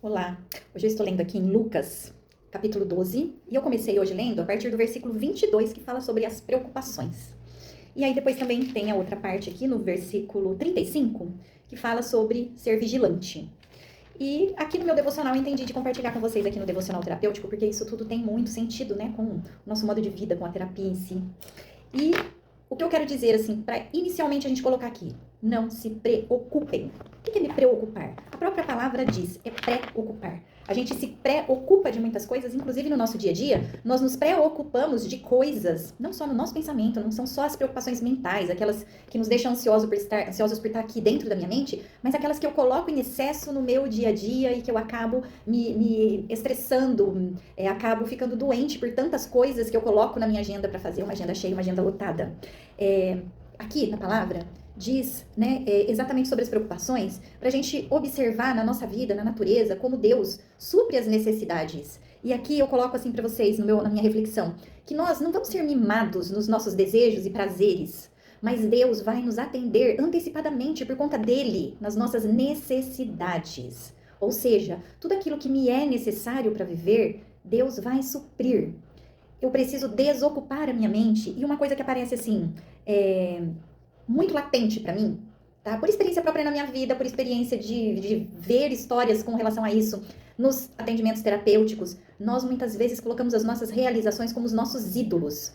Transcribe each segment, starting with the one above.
Olá, hoje eu estou lendo aqui em Lucas, capítulo 12, e eu comecei hoje lendo a partir do versículo 22, que fala sobre as preocupações. E aí depois também tem a outra parte aqui no versículo 35, que fala sobre ser vigilante. E aqui no meu devocional eu entendi de compartilhar com vocês aqui no devocional terapêutico, porque isso tudo tem muito sentido, né, com o nosso modo de vida, com a terapia em si. E o que eu quero dizer, assim, para inicialmente a gente colocar aqui, não se preocupem. O que é me preocupar? A própria palavra diz, é preocupar. A gente se preocupa de muitas coisas, inclusive no nosso dia a dia, nós nos preocupamos de coisas, não só no nosso pensamento, não são só as preocupações mentais, aquelas que nos deixam ansiosos por estar aqui dentro da minha mente, mas aquelas que eu coloco em excesso no meu dia a dia e que eu acabo me estressando, acabo ficando doente por tantas coisas que eu coloco na minha agenda para fazer, uma agenda cheia, uma agenda lotada. Aqui na palavra diz, né, exatamente sobre as preocupações, para a gente observar na nossa vida, na natureza, como Deus supre as necessidades. E aqui eu coloco assim para vocês, na minha reflexão, que nós não vamos ser mimados nos nossos desejos e prazeres, mas Deus vai nos atender antecipadamente por conta dele, nas nossas necessidades. Ou seja, tudo aquilo que me é necessário para viver, Deus vai suprir. Eu preciso desocupar a minha mente. E uma coisa que aparece assim, muito latente para mim, tá? Por experiência própria na minha vida, por experiência de ver histórias com relação a isso, nos atendimentos terapêuticos, nós muitas vezes colocamos as nossas realizações como os nossos ídolos.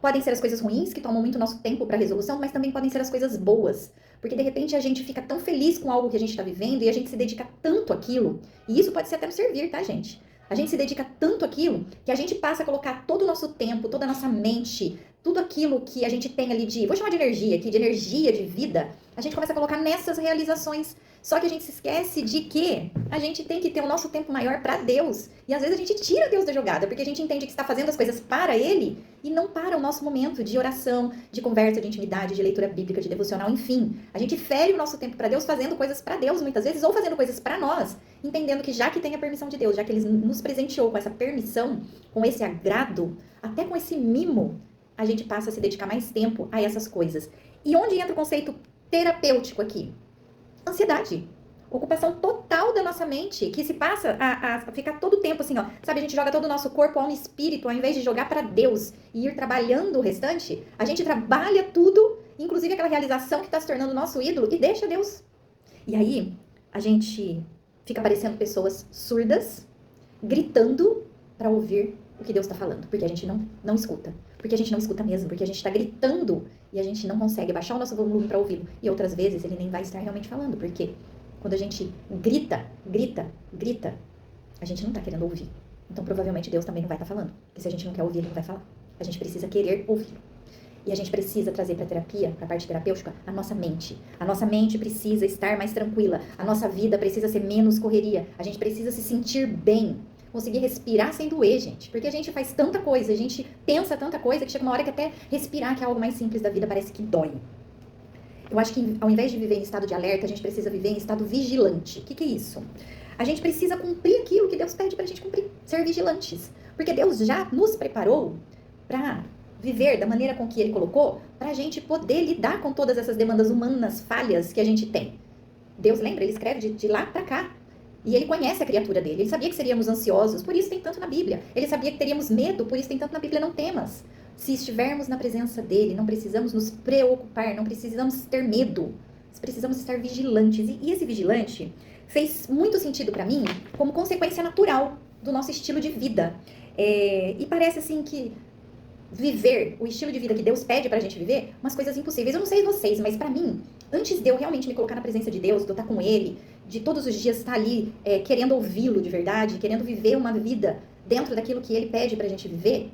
Podem ser as coisas ruins, que tomam muito nosso tempo para resolução, mas também podem ser as coisas boas. Porque de repente a gente fica tão feliz com algo que a gente está vivendo e a gente se dedica tanto àquilo, e isso pode ser até nos servir, tá, gente? A gente se dedica tanto àquilo que a gente passa a colocar todo o nosso tempo, toda a nossa mente, tudo aquilo que a gente tem ali vou chamar de energia aqui, de energia, de vida, a gente começa a colocar nessas realizações. Só que a gente se esquece de que a gente tem que ter o nosso tempo maior para Deus. E às vezes a gente tira Deus da jogada, porque a gente entende que está fazendo as coisas para Ele e não para o nosso momento de oração, de conversa, de intimidade, de leitura bíblica, de devocional, enfim. A gente fere o nosso tempo para Deus fazendo coisas para Deus muitas vezes, ou fazendo coisas para nós, entendendo que já que tem a permissão de Deus, já que Ele nos presenteou com essa permissão, com esse agrado, até com esse mimo, a gente passa a se dedicar mais tempo a essas coisas. E onde entra o conceito terapêutico aqui? Ansiedade. Ocupação total da nossa mente, que se passa a ficar todo o tempo assim, ó. Sabe, a gente joga todo o nosso corpo, alma e espírito, ao invés de jogar para Deus e ir trabalhando o restante, a gente trabalha tudo, inclusive aquela realização que está se tornando nosso ídolo, e deixa Deus. E aí, a gente fica parecendo pessoas surdas, gritando para ouvir o que Deus está falando, porque a gente não escuta. Porque a gente não escuta mesmo, porque a gente está gritando e a gente não consegue baixar o nosso volume para ouvi-lo. E outras vezes ele nem vai estar realmente falando, porque quando a gente grita, a gente não está querendo ouvir. Então provavelmente Deus também não vai estar falando, porque se a gente não quer ouvir, ele não vai falar. A gente precisa querer ouvi-lo. E a gente precisa trazer para a terapia, para a parte terapêutica, a nossa mente. A nossa mente precisa estar mais tranquila. A nossa vida precisa ser menos correria. A gente precisa se sentir bem. Conseguir respirar sem doer, gente. Porque a gente faz tanta coisa, a gente pensa tanta coisa, que chega uma hora que até respirar, que é algo mais simples da vida, parece que dói. Eu acho que ao invés de viver em estado de alerta, a gente precisa viver em estado vigilante. O que é isso? A gente precisa cumprir aquilo que Deus pede pra gente cumprir. Ser vigilantes. Porque Deus já nos preparou pra viver da maneira com que Ele colocou, pra gente poder lidar com todas essas demandas humanas, falhas que a gente tem. Deus, lembra? Ele escreve de lá pra cá. E ele conhece a criatura dele, ele sabia que seríamos ansiosos, por isso tem tanto na Bíblia. Ele sabia que teríamos medo, por isso tem tanto na Bíblia, não temas. Se estivermos na presença dele, não precisamos nos preocupar, não precisamos ter medo. Precisamos estar vigilantes. E esse vigilante fez muito sentido para mim como consequência natural do nosso estilo de vida. E parece assim que viver o estilo de vida que Deus pede pra gente viver, umas coisas impossíveis. Eu não sei vocês, mas pra mim, antes de eu realmente me colocar na presença de Deus, de eu estar com Ele, de todos os dias estar ali querendo ouvi-lo de verdade, querendo viver uma vida dentro daquilo que Ele pede pra gente viver,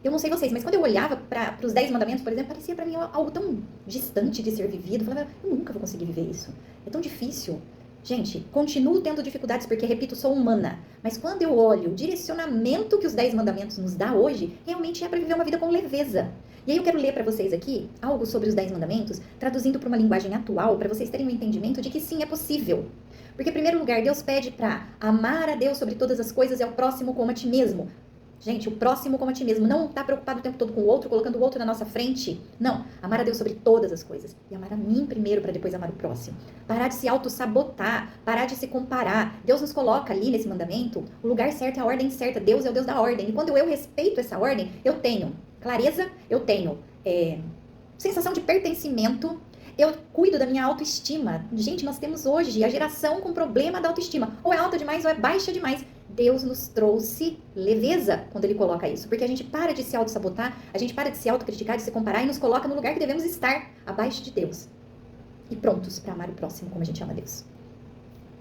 eu não sei vocês, mas quando eu olhava para os 10 mandamentos, por exemplo, parecia pra mim algo tão distante de ser vivido. Eu falava, eu nunca vou conseguir viver isso. É tão difícil. Gente, continuo tendo dificuldades porque, repito, sou humana. Mas quando eu olho o direcionamento que os 10 mandamentos nos dá hoje, realmente é para viver uma vida com leveza. E aí eu quero ler para vocês aqui algo sobre os 10 mandamentos, traduzindo para uma linguagem atual, para vocês terem um entendimento de que sim, é possível. Porque, em primeiro lugar, Deus pede para amar a Deus sobre todas as coisas e ao próximo como a ti mesmo. Gente, o próximo como a ti mesmo. Não estar preocupado o tempo todo com o outro, colocando o outro na nossa frente. Não. Amar a Deus sobre todas as coisas. E amar a mim primeiro para depois amar o próximo. Parar de se auto-sabotar. Parar de se comparar. Deus nos coloca ali nesse mandamento o lugar certo, a ordem certa. Deus é o Deus da ordem. E quando eu respeito essa ordem, eu tenho clareza, eu tenho sensação de pertencimento. Eu cuido da minha autoestima. Gente, nós temos hoje a geração com problema da autoestima. Ou é alta demais ou é baixa demais. Deus nos trouxe leveza quando Ele coloca isso. Porque a gente para de se auto-sabotar, a gente para de se autocriticar, de se comparar e nos coloca no lugar que devemos estar, abaixo de Deus. E prontos para amar o próximo como a gente ama Deus.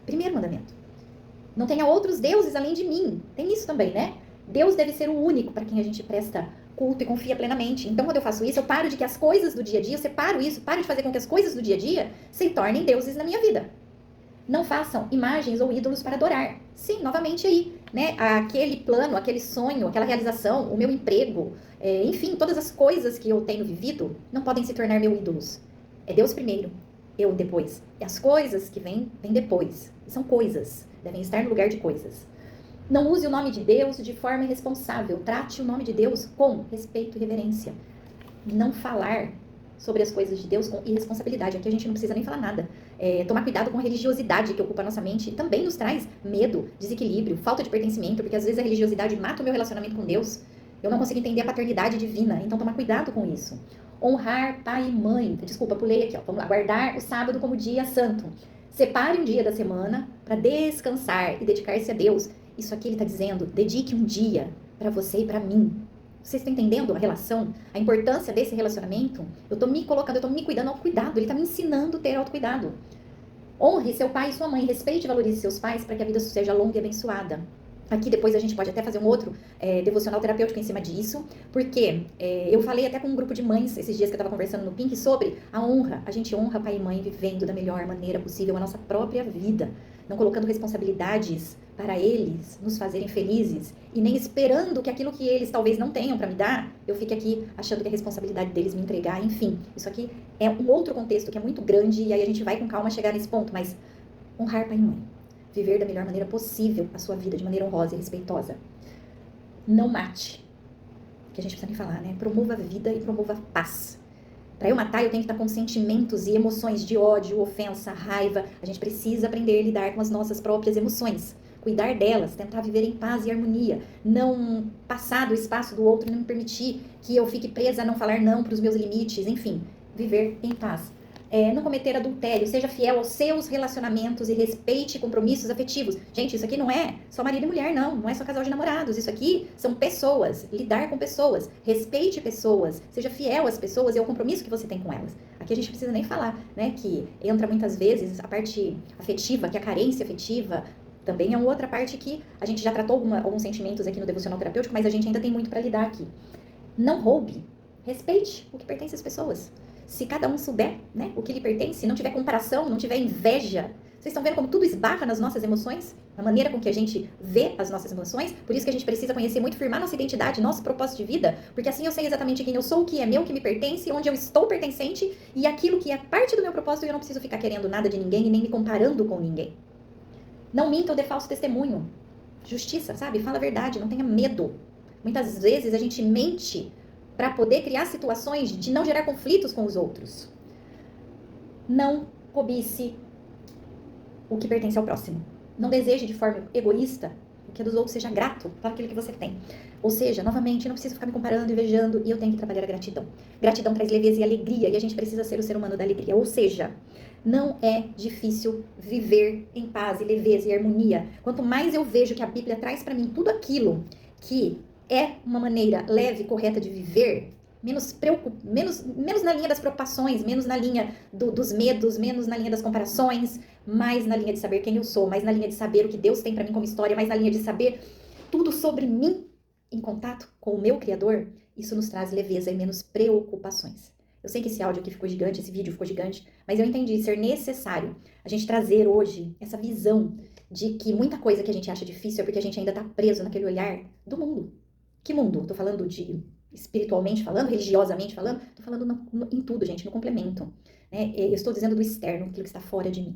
Primeiro mandamento. Não tenha outros deuses além de mim. Tem isso também, né? Deus deve ser o único para quem a gente presta culto e confia plenamente. Então, quando eu faço isso, eu paro de que as coisas do dia a dia, eu separo isso, paro de fazer com que as coisas do dia a dia se tornem deuses na minha vida. Não façam imagens ou ídolos para adorar. Sim, novamente aí, né? Aquele plano, aquele sonho, aquela realização, o meu emprego, enfim, todas as coisas que eu tenho vivido não podem se tornar meus ídolos. É Deus primeiro, eu depois. E as coisas que vêm depois. São coisas, devem estar no lugar de coisas. Não use o nome de Deus de forma irresponsável. Trate o nome de Deus com respeito e reverência. Não falar sobre as coisas de Deus com irresponsabilidade. Aqui a gente não precisa nem falar nada. Tomar cuidado com a religiosidade que ocupa a nossa mente. Também nos traz medo, desequilíbrio, falta de pertencimento, porque às vezes a religiosidade mata o meu relacionamento com Deus. Eu não consigo entender a paternidade divina. Então tomar cuidado com isso. Honrar pai e mãe. Desculpa, pulei aqui. Ó. Vamos lá. Guardar o sábado como dia santo. Separe um dia da semana para descansar e dedicar-se a Deus. Isso aqui ele está dizendo, dedique um dia para você e para mim. Vocês estão entendendo a relação? A importância desse relacionamento? Eu estou me colocando, eu estou me cuidando ao cuidado. Ele está me ensinando a ter autocuidado. Honre seu pai e sua mãe. Respeite e valorize seus pais para que a vida seja longa e abençoada. Aqui depois a gente pode até fazer um outro devocional terapêutico em cima disso. Porque eu falei até com um grupo de mães esses dias que eu estava conversando no Pink sobre a honra. A gente honra pai e mãe vivendo da melhor maneira possível a nossa própria vida. Não colocando responsabilidades para eles nos fazerem felizes e nem esperando que aquilo que eles talvez não tenham para me dar, eu fique aqui achando que é responsabilidade deles me entregar, enfim. Isso aqui é um outro contexto que é muito grande e aí a gente vai com calma chegar nesse ponto, mas honrar pai e mãe, viver da melhor maneira possível a sua vida de maneira honrosa e respeitosa. Não mate, que a gente precisa nem falar, né? Promova a vida e promova a paz. Para eu matar, eu tenho que estar com sentimentos e emoções de ódio, ofensa, raiva. A gente precisa aprender a lidar com as nossas próprias emoções. Cuidar delas, tentar viver em paz e harmonia. Não passar do espaço do outro e não me permitir que eu fique presa a não falar não para os meus limites. Enfim, viver em paz. Não cometer adultério, seja fiel aos seus relacionamentos e respeite compromissos afetivos. Gente, isso aqui não é só marido e mulher, não é só casal de namorados. Isso aqui são pessoas, lidar com pessoas, respeite pessoas, seja fiel às pessoas e ao compromisso que você tem com elas. Aqui a gente precisa nem falar, né, que entra muitas vezes a parte afetiva, que é a carência afetiva, também é uma outra parte que a gente já tratou alguns sentimentos aqui no devocional terapêutico, mas a gente ainda tem muito para lidar aqui. Não roube, respeite o que pertence às pessoas. Se cada um souber, né, o que lhe pertence, não tiver comparação, não tiver inveja. Vocês estão vendo como tudo esbarra nas nossas emoções? Na maneira com que a gente vê as nossas emoções? Por isso que a gente precisa conhecer muito, firmar nossa identidade, nosso propósito de vida, porque assim eu sei exatamente quem eu sou, o que é meu, o que me pertence, onde eu estou pertencente e aquilo que é parte do meu propósito e eu não preciso ficar querendo nada de ninguém e nem me comparando com ninguém. Não minta ou dê falso testemunho. Justiça, sabe? Fala a verdade, não tenha medo. Muitas vezes a gente mente para poder criar situações de não gerar conflitos com os outros. Não cobice o que pertence ao próximo. Não deseje de forma egoísta o que é dos outros, seja grato por aquilo que você tem. Ou seja, novamente, não preciso ficar me comparando, invejando, e eu tenho que trabalhar a gratidão. Gratidão traz leveza e alegria, e a gente precisa ser o ser humano da alegria. Ou seja, não é difícil viver em paz e leveza e harmonia. Quanto mais eu vejo que a Bíblia traz para mim tudo aquilo que é uma maneira leve e correta de viver, menos na linha das preocupações, menos na linha dos medos, menos na linha das comparações, mais na linha de saber quem eu sou, mais na linha de saber o que Deus tem para mim como história, mais na linha de saber tudo sobre mim em contato com o meu Criador, isso nos traz leveza e menos preocupações. Eu sei que esse áudio aqui ficou gigante, esse vídeo ficou gigante, mas eu entendi ser necessário a gente trazer hoje essa visão de que muita coisa que a gente acha difícil é porque a gente ainda está preso naquele olhar do mundo. Que mundo? Estou falando de espiritualmente falando, religiosamente falando, estou falando em tudo, gente, no complemento. Né? Eu estou dizendo do externo, aquilo que está fora de mim.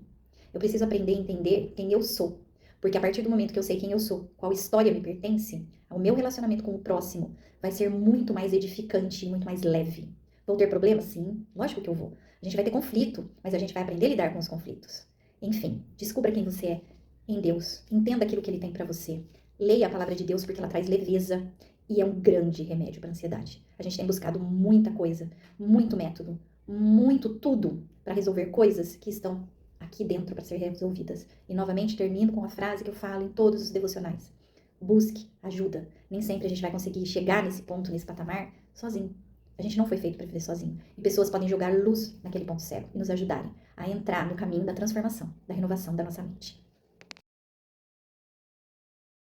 Eu preciso aprender a entender quem eu sou. Porque a partir do momento que eu sei quem eu sou, qual história me pertence, o meu relacionamento com o próximo vai ser muito mais edificante e muito mais leve. Vou ter problemas? Sim, lógico que eu vou. A gente vai ter conflito, mas a gente vai aprender a lidar com os conflitos. Enfim, descubra quem você é em Deus. Entenda aquilo que Ele tem para você. Leia a palavra de Deus porque ela traz leveza e é um grande remédio para a ansiedade. A gente tem buscado muita coisa, muito método, muito tudo para resolver coisas que estão aqui dentro para ser resolvidas. E novamente termino com a frase que eu falo em todos os devocionais. Busque ajuda. Nem sempre a gente vai conseguir chegar nesse ponto, nesse patamar, sozinho. A gente não foi feito para viver sozinho. E pessoas podem jogar luz naquele ponto cego e nos ajudarem a entrar no caminho da transformação, da renovação da nossa mente.